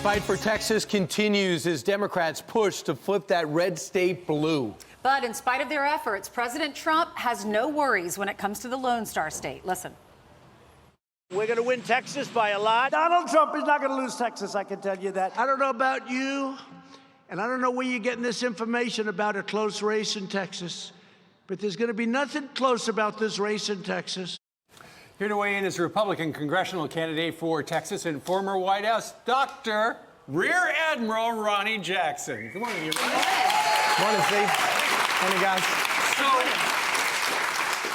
Fight for Texas continues as Democrats push to flip that red state blue. But in spite of their efforts, President Trump has no worries when it comes to the Lone Star State. Listen. We're going to win Texas by a lot. Donald Trump is not going to lose Texas, I can tell you that. I don't know about you, and I don't know where you're getting this information about a close race in Texas, but there's going to be nothing close about this race in Texas. Here to weigh in is Republican congressional candidate for Texas and former White House Dr. Rear Admiral Ronny Jackson. Good morning, everybody. Morning, Steve. Morning, guys. So,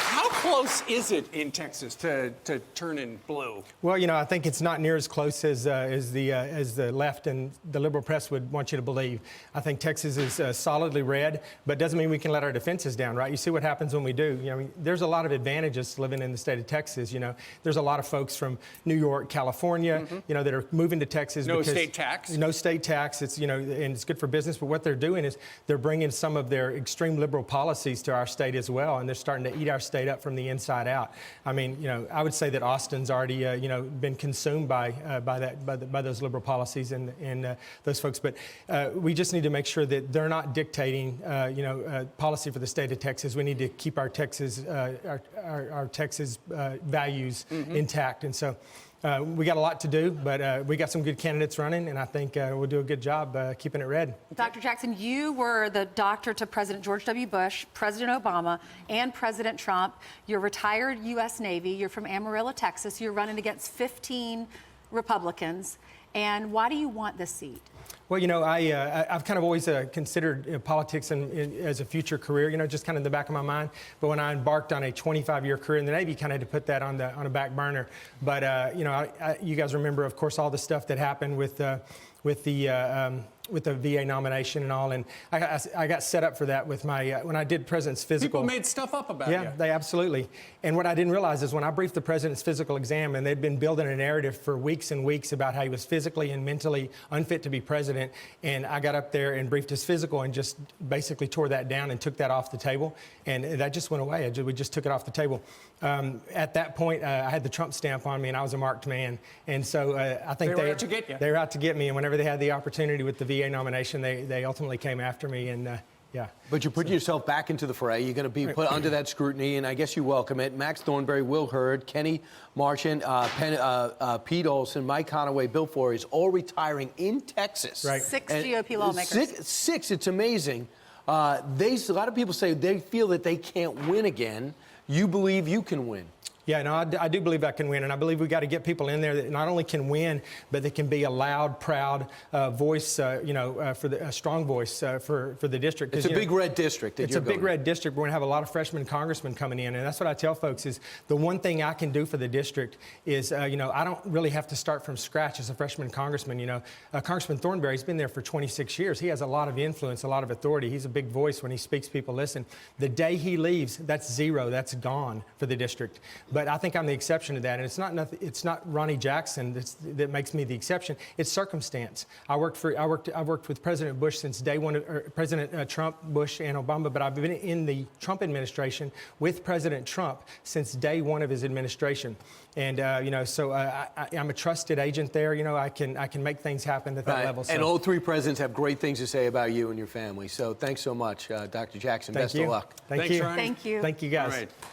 how close is it in Texas to turning blue? Well, you know, I think it's not near as close as the left and the liberal press would want you to believe. I think Texas is solidly red, but doesn't mean we can let our defenses down, right? You see what happens when we do. You know, there's a lot of advantages to living in the state of Texas. You know, there's a lot of folks from New York, California, you know, that are moving to Texas. No because state tax. No state tax. It's, you know, and it's good for business. But what they're doing is they're bringing some of their extreme liberal policies to our state as well, and they're starting to eat our state up from the inside out. I mean, you know, I would say that Austin's already, you know, been consumed by those liberal policies and those folks. But we just need to make sure that they're not dictating, you know, policy for the state of Texas. We need to keep our Texas, our Texas values intact. And so we got a lot to do, but we got some good candidates running, and I think we'll do a good job keeping it red. Dr. Jackson, you were the doctor to President George W. Bush, President Obama, and President Trump. You're retired U.S. Navy. You're from Amarillo, Texas. You're running against 15 Republicans. And why do you want this seat? Well, you know, I've kind of always considered politics as a future career, you know, just kind of in the back of my mind. But when I embarked on a 25-year career in the Navy, kind of had to put that on a back burner. But, you know, you guys remember, of course, all the stuff that happened with the VA nomination and all, and I got set up for that with my when I did President's Physical. People made stuff up about you. Yeah, they absolutely. And what I didn't realize is when I briefed the President's physical exam, and they'd been building a narrative for weeks and weeks about how he was physically and mentally unfit to be president, and I got up there and briefed his physical and just basically tore that down and took that off the table, and that just went away. We just took it off the table. At that point, I had the Trump stamp on me, and I was a marked man, and so I think they were out to get you. They were out to get me, and whenever they had the opportunity with the VA nomination, they ultimately came after me, and yeah. But you're putting yourself back into the fray. You're going to be put under that scrutiny, and I guess you welcome it. Max Thornberry, Will Hurd, Kenny Marchant, Pete Olson, Mike Conaway, Bill Flores, all retiring in Texas. Right. Six GOP lawmakers. Six, it's amazing. A lot of people say they feel that they can't win again. You believe you can win. Yeah, no, I do believe I can win, and I believe we got to get people in there that not only can win, but they can be a loud, proud voice, you know, a strong voice for the district. It's a big red district. It's a big red district. We're going to have a lot of freshman congressmen coming in, and that's what I tell folks is the one thing I can do for the district is, you know, I don't really have to start from scratch as a freshman congressman. You know, Congressman Thornberry's been there for 26 years. He has a lot of influence, a lot of authority. He's a big voice when he speaks. People listen. The day he leaves, that's zero. That's gone for the district. But I think I'm the exception to that, and it's not Ronny Jackson that makes me the exception. It's circumstance. I've worked with President Bush since day one, or President Trump, Bush, and Obama. But I've been in the Trump administration with President Trump since day one of his administration. And you know, so I'm a trusted agent there. You know, I can make things happen at that level. So. And all three presidents have great things to say about you and your family. So thanks so much, Dr. Jackson. Best of luck. Thank you. Ronny. Thank you. Thank you, guys. All right.